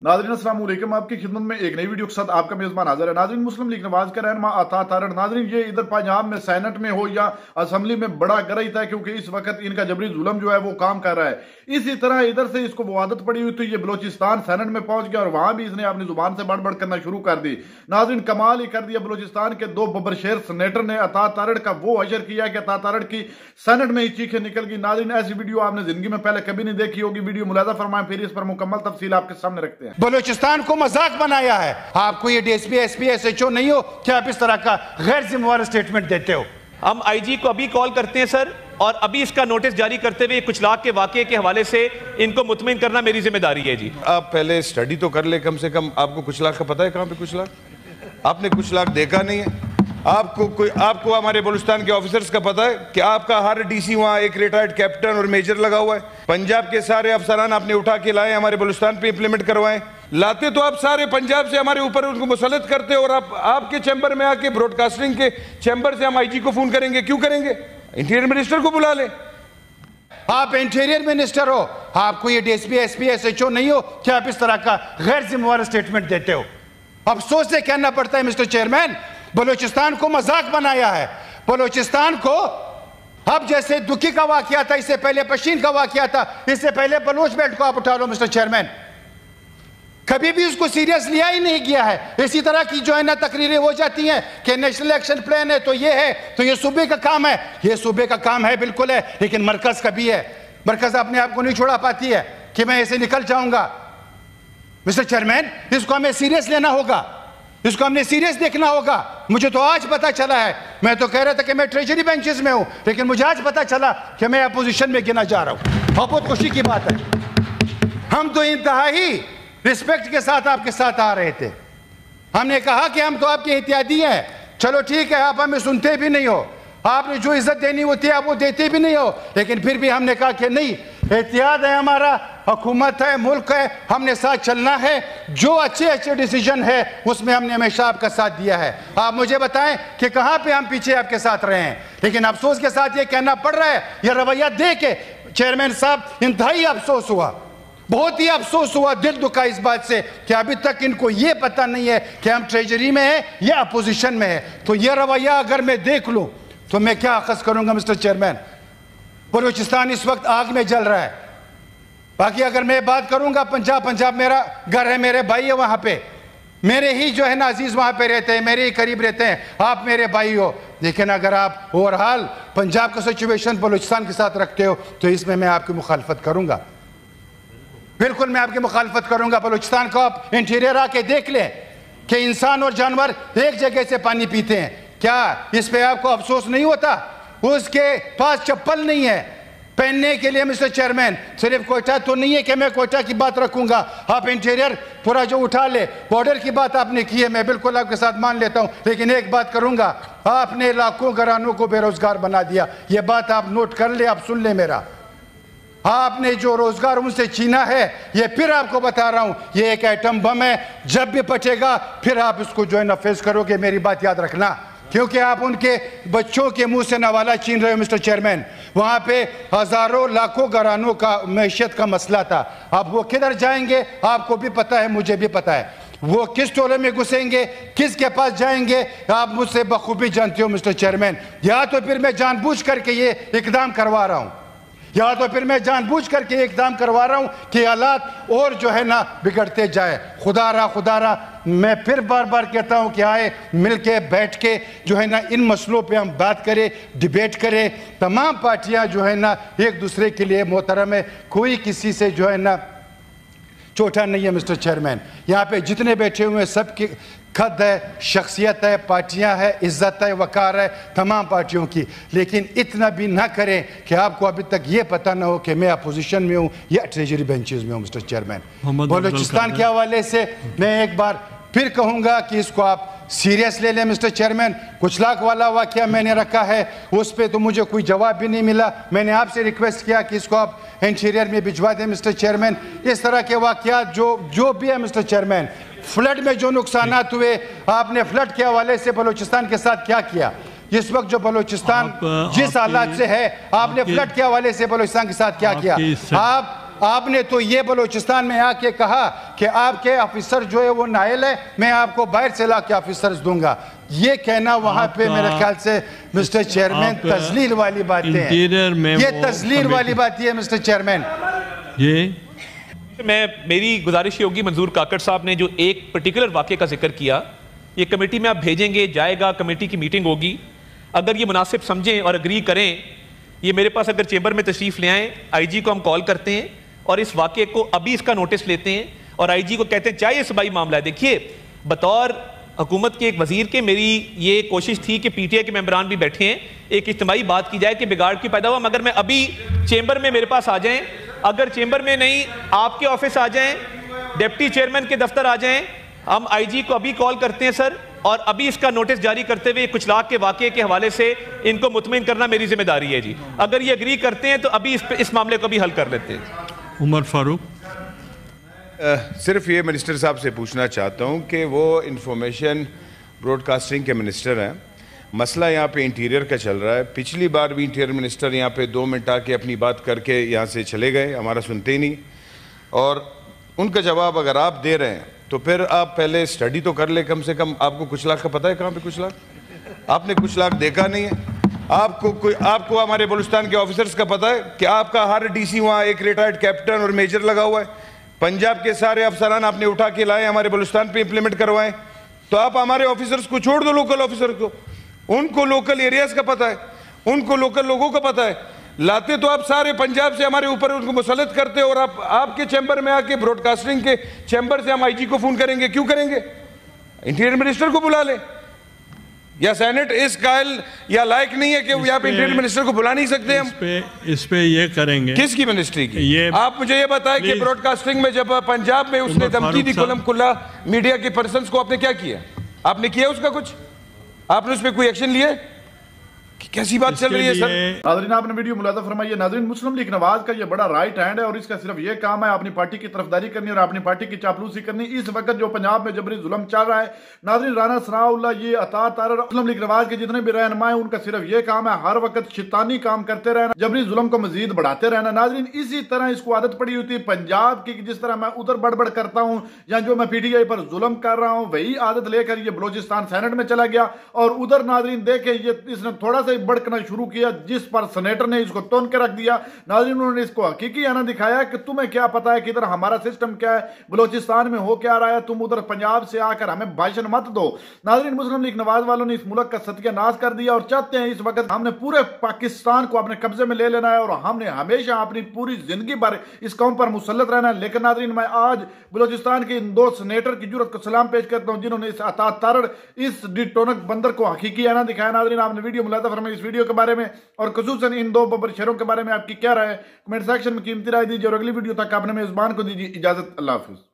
नाज़रीन अस्सलाम वालेकुम, आपकी खिदमत में एक नई वीडियो के साथ आपका मेज़बान हाज़िर है। नाज़रीन, मुस्लिम लीग नवाज का रहनुमा अता तारड़, नाज़रीन ये इधर पंजाब में सेनेट में हो या असम्बली में बड़ा गरज था, क्योंकि इस वक्त इनका जबरी जुल्म जो है वो काम कर रहा है। इसी तरह इधर से इसको वो आदत पड़ी हुई थी, ये बलोचिस्तान सेनेट में पहुंच गया और वहां भी इसने अपनी जुबान से बढ़ बढ़ करना शुरू कर दी। नाज़रीन कमाल ही कर दिया, बलोचिस्तान के दो बब्बरशेर सेनेटर ने अता तारड़ का वो हशर किया कि अता तारड़ की सेनेट में ही चीखें निकल गई। नाज़रीन ऐसी वीडियो आपने जिंदगी में पहले कभी नहीं देखी होगी। वीडियो मुलाजा फरमाएं, फिर इस पर मुकम्मल तफसील आपके सामने रखते हैं। बलूचिस्तान को मजाक बनाया है। आपको ये डीएसपी एसपी एसएचओ नहीं हो कि आप इस तरह का गैर जिम्मेवार स्टेटमेंट देते हो। हम आईजी को अभी कॉल करते हैं सर, और अभी इसका नोटिस जारी करते हुए कुचलाक के वाकये के हवाले से इनको मुतमिन करना मेरी जिम्मेदारी है जी। आप पहले स्टडी तो कर ले, कम से कम आपको कुचलाक का पता है कहाँ पे कुचलाक? आपने कुचलाक देखा नहीं है। आपको हमारे बलूचिस्तान के ऑफिसर्स का पता है कि आपका हर डीसी वहाँ एक रिटायर्ड कैप्टन और मेजर लगा हुआ है। पंजाब के सारे अफसरान आपने उठा के लाए, हमारे बलूचिस्तान पे इंप्लीमेंट करवाएं। लाते तो आप सारे पंजाब से हमारे ऊपर उनको मुसल्लत करते, और आपके चैम्बर में आके ब्रॉडकास्टिंग के चैम्बर से हम आईजी को फोन करेंगे। क्यों करेंगे? इंटीरियर मिनिस्टर को बुला ले। आप इंटीरियर मिनिस्टर हो, आपको ये डीएसपी एसपी एसएचओ नहीं हो कि आप इस तरह का गैर जिम्मेवार स्टेटमेंट देते हो। अफसोस से कहना पड़ता है मिस्टर चेयरमैन, बलूचिस्तान को मजाक बनाया है। बलूचिस्तान को अब जैसे दुखी का वाकया था, इससे पहले पशीन का वाकया था, इससे पहले बलूच बेल्ट को आप उठा लो मिस्टर चेयरमैन, कभी भी उसको सीरियस लिया ही नहीं गया है। इसी तरह की जो है ना तकरीरें हो जाती हैं कि नेशनल एक्शन प्लान है तो ये है, तो ये सूबे का काम है। ये सूबे का काम है, बिल्कुल है, लेकिन मरकज का भी है। मरकज अपने आप को नहीं छोड़ा पाती है कि मैं ऐसे निकल जाऊंगा। मिस्टर चेयरमैन, इसको हमें सीरियस लेना होगा, इसको हमने सीरियस देखना होगा। मुझे तो आज पता चला है, मैं तो कह रहा था कि मैं ट्रेजरी बेंचेस में हूं, लेकिन मुझे आज पता चला कि मैं अपोजिशन में गिना जा रहा हूं। बहुत खुशी की बात है। हम तो इंतहाई रिस्पेक्ट के साथ आपके साथ आ रहे थे। हमने कहा कि हम तो आपके एहतियाती हैं, चलो ठीक है, आप हमें सुनते भी नहीं हो, आपने जो इज्जत देनी होती है आप वो देते भी नहीं हो, लेकिन फिर भी हमने कहा कि नहीं, एहतियात है हमारा, हुकूमत है, मुल्क है, हमने साथ चलना है। जो अच्छे डिसीजन है उसमें हमने हमेशा आपका साथ दिया है। आप मुझे बताएं कि कहां पे हम पीछे आपके साथ रहे हैं। लेकिन अफसोस के साथ ये कहना पड़ रहा है, यह रवैया दे के चेयरमैन साहब इंतहाई अफसोस हुआ, बहुत ही अफसोस हुआ, दिल दुखा इस बात से कि अभी तक इनको ये पता नहीं है कि हम ट्रेजरी में हैं या अपोजिशन में है। तो यह रवैया अगर मैं देख लूं तो मैं क्या अखज़ करूंगा मिस्टर चेयरमैन। बलूचिस्तान इस वक्त आग में जल रहा है। बाकी अगर मैं बात करूंगा, पंजाब मेरा घर है, मेरे भाई है वहां पे, मेरे ही जो है ना अजीज वहां पे रहते हैं, मेरे ही करीब रहते हैं, आप मेरे भाई हो। लेकिन अगर आप ओवरऑल पंजाब का सिचुएशन बलूचिस्तान के साथ रखते हो तो इसमें मैं आपकी मुखालफत करूंगा, बिल्कुल मैं आपकी मुखालफत करूंगा। बलूचिस्तान को आप इंटीरियर आके देख लें कि इंसान और जानवर एक जगह से पानी पीते हैं, क्या इस पे आपको अफसोस नहीं होता? उसके पास चप्पल नहीं है पहनने के लिए मिस्टर चेयरमैन। सिर्फ कोयटा तो नहीं है कि मैं कोयटा की बात रखूंगा, आप इंटीरियर पूरा जो उठा ले, बॉर्डर की बात आपने की है, मैं बिल्कुल आपके साथ मान लेता हूं, लेकिन एक बात करूंगा, आपने लाखों घरानों को बेरोजगार बना दिया। यह बात आप नोट कर ले, आप सुन ले मेरा। आपने जो रोजगार उनसे छीना है, ये फिर आपको बता रहा हूं, ये एक एटम बम है, जब भी फटेगा फिर आप इसको जो है ना फेस करोगे, मेरी बात याद रखना। क्योंकि आप उनके बच्चों के मुंह से नवाला छीन रहे हो मिस्टर चेयरमैन। वहां पे हजारों लाखों घरानों का मैशियत का मसला था, अब वो किधर जाएंगे आपको भी पता है, मुझे भी पता है। वो किस टोले में घुसेंगे, किसके पास जाएंगे, आप मुझसे बखूबी जानते हो मिस्टर चेयरमैन। या तो फिर मैं जानबूझ करके ये इकदाम करवा रहा हूं, या तो फिर मैं जानबूझ करके इकदाम करवा रहा हूं कि हालात और जो है ना बिगड़ते जाए। खुदा रहा मैं फिर बार बार कहता हूं कि आए मिलके बैठ के जो है ना इन मसलों पे हम बात करें, डिबेट करें। तमाम पार्टियां जो है ना एक दूसरे के लिए मोहतरम है, कोई किसी से जो है ना छोटा नहीं है मिस्टर चेयरमैन। यहाँ पे जितने बैठे हुए हैं सबकी खद है, शख्सियत है, पार्टियां है, इज्जत है, वकार है तमाम पार्टियों की। लेकिन इतना भी ना करें कि आपको अभी तक ये पता ना हो कि मैं अपोजिशन में हूँ या ट्रेजरी बेंचेस में हूँ मिस्टर चेयरमैन। बलूचिस्तान के हवाले से मैं एक बार फिर कहूँगा कि इसको आप सीरियस ले लें मिस्टर चेयरमैन। कुचलाक वाला वाकया मैंने रखा है, उस पर तो मुझे कोई जवाब भी नहीं मिला। मैंने आपसे रिक्वेस्ट किया कि इसको आप इंटीरियर में भिजवा दें मिस्टर चेयरमैन। इस तरह के वाकयात जो भी है मिस्टर चेयरमैन, फ्लड में जो नुकसानात हुए, आपने फ्लड के हवाले से बलूचिस्तान के साथ क्या किया? इस वक्त जो बलूचिस्तान जिस हालात से है, आपने फ्लड के हवाले से बलूचिस्तान के साथ क्या किया? आप آپ نے تو یہ بلوچستان میں آ کے کہا کہ آپ کے آفیسر جو ہے وہ نائل ہے، میں آپ کو باہر سے لا کے آفیسرز دوں گا. یہ کہنا وہاں پہ میرے خیال سے مسٹر چیئرمین تذلیل والی باتیں ہیں. یہ تذلیل والی بات ہے مسٹر چیئرمین. میری گزارش یہ ہوگی، منظور کاکڑ صاحب نے جو ایک پرٹیکولر واقعے کا ذکر کیا، یہ کمیٹی میں آپ بھیجیں گے، جائے گا، کمیٹی کی میٹنگ ہوگی. اگر یہ مناسب سمجھیں اور اگری کریں، یہ میرے پاس اگر چیمبر میں تشریف لے آئیں، آئی جی کو ہم کال کرتے ہیں اور اس واقعے کو ابھی اس کا نوٹس لیتے ہیں اور آئی جی کو کہتے ہیں چاہیے صبائی معاملہ ہے. دیکھیے، بطور حکومت کے ایک وزیر کے میری یہ کوشش تھی کہ پی ٹی آئی کے ممبران بھی بیٹھے ہیں، ایک اجتماعی بات کی جائے کہ بگاڑ کی پیدا ہوا. مگر میں ابھی چیمبر میں میرے پاس آ جائیں، اگر چیمبر میں نہیں آپ کے آفس آ جائیں، ڈپٹی چیئرمین کے دفتر آ جائیں، ہم آئی جی کو ابھی کال کرتے ہیں سر، اور ابھی اس کا نوٹس جاری کرتے ہوئے کچھ لاکھ کے واقعے کے حوالے سے ان کو مطمئن کرنا میری ذمہ داری ہے جی. اگر یہ اگری کرتے ہیں تو ابھی اس معاملے کو بھی حل کر لیتے ہیں. عمر فاروق. صرف یہ منسٹر صاحب سے پوچھنا چاہتا ہوں کہ وہ انفارمیشن براڈ کاسٹنگ کے منسٹر ہیں، مسئلہ یہاں پہ انٹیریئر کا چل رہا ہے. پچھلی بار بھی انٹیریئر منسٹر یہاں پہ 2 منٹ آ کے اپنی بات کر کے یہاں سے چلے گئے، ہمارا سنتے ہی نہیں. اور ان کا جواب اگر آپ دے رہے ہیں تو پھر آپ پہلے سٹڈی تو کر لیں. کم سے کم آپ کو کچھ لاکھ کا پتہ ہے کہاں پہ کچھ لاکھ؟ آپ نے کچھ لاکھ دیکھا نہیں ہے. آپ کو ہمارے بلوچستان کے آفیسرز کا پتہ ہے کہ آپ کا ہر ڈی سی وہاں ایک ریٹائرڈ کیپٹن اور میجر لگا ہوا ہے. پنجاب کے سارے افسران آپ نے اٹھا کے لائے ہمارے بلوچستان پہ امپلیمنٹ کروائیں. تو آپ ہمارے آفیسرز کو چھوڑ دو، لوکل آفیسر کو. ان کو لوکل ایریاز کا پتہ ہے، ان کو لوکل لوگوں کا پتہ ہے. لاتے تو آپ سارے پنجاب سے ہمارے اوپر ان کو مسلط کرتے، اور آپ کے چیمبر میں آ کے براڈ کاسٹنگ کے چیمبر سے ہم آئی جی کو فون کریں گے. کیوں کریں گے؟ انٹیریئر منسٹر کو بلا لیں. یا سینٹ اس قائل یا لائق نہیں ہے کہ یہاں پہ انٹیریئر منسٹر کو بلا نہیں سکتے ہم؟ اس پہ یہ کریں گے. کس کی منسٹری کی؟ آپ مجھے یہ بتائیں کہ براڈ کاسٹنگ میں جب پنجاب میں اس نے دھمکی دی کلم کلا میڈیا کے پرسنز کو، آپ نے کیا کیا؟ آپ نے کیا اس کا کچھ؟ آپ نے اس پہ کوئی ایکشن لیا؟ کیسی بات چل رہی ہے سر؟ ناظرین، آپ نے ویڈیو ملاحظہ فرمائی ہے. ناظرین، مسلم لیگ نواز کا یہ بڑا رائٹ ہینڈ ہے اور اس کا صرف یہ کام ہے اپنی پارٹی کی طرفداری کرنی اور اپنی پارٹی کی چاپلوسی کرنی. اس وقت جو پنجاب میں جبری ظلم چل رہا ہے، ناظرین، رانا ثناء اللہ، یہ عطا تارڑ، مسلم لیگ نواز کے جتنے بھی رہنما ہیں، ان کا صرف یہ کام ہے ہر وقت شیطانی کام کرتے رہنا، جبری ظلم کو مزید بڑھاتے رہنا. ناظرین، اسی طرح اس کو عادت پڑی ہوتی ہے پنجاب کی، جس طرح میں ادھر بڑبڑ کرتا ہوں یا جو میں پی ٹی آئی پر ظلم کر رہا ہوں، وہی عادت لے کر یہ بلوچستان سینٹ میں چلا گیا. اور ادھر ناظرین دیکھیں، اس نے تھوڑا سا ہی بڑکنا شروع کیا، جس پر سینیٹر نے اس کو تون کے رکھ دیا. ناظرین، انہوں نے اس کو حقیقی آنا دکھایا کہ تمہیں کیا پتا ہے کہ ادھر ہمارا سسٹم کیا ہے، بلوچستان میں ہو کیا رہا ہے، تم ادھر پنجاب سے آ کر ہمیں بھاشن مت دو. ناظرین، مسلم لیگ نواز والوں نے اس ملک کا ستیہ ناش کر دیا اور چاہتے ہیں اس وقت ہم نے پورے پاکستان کو اپنے قبضے میں لے لینا ہے اور ہم نے ہمیشہ اپنی پوری زندگی بھر اس قوم پر مسلط رہنا ہے. لیکن ناظرین، میں آج بلوچستان کے ان 2 سینیٹر کی جرأت کو سلام پیش کرتا ہوں جنہوں نے اس عطا تارڑ، اس ڈی ٹونک بندر کو حقیقی آنا دکھایا. ناظرین، آپ نے ویڈیو ملاحظہ فرمائی اس ویڈیو کے بارے میں اور خصوصاً ان 2 ببر شہروں کے بارے میں آپ کی کیا رائے ہے؟ کمنٹ سیکشن میں قیمتی رائے دیجیے اور اگلی ویڈیو تک اپنے میزبان کو دیجیے اجازت. اللہ حافظ.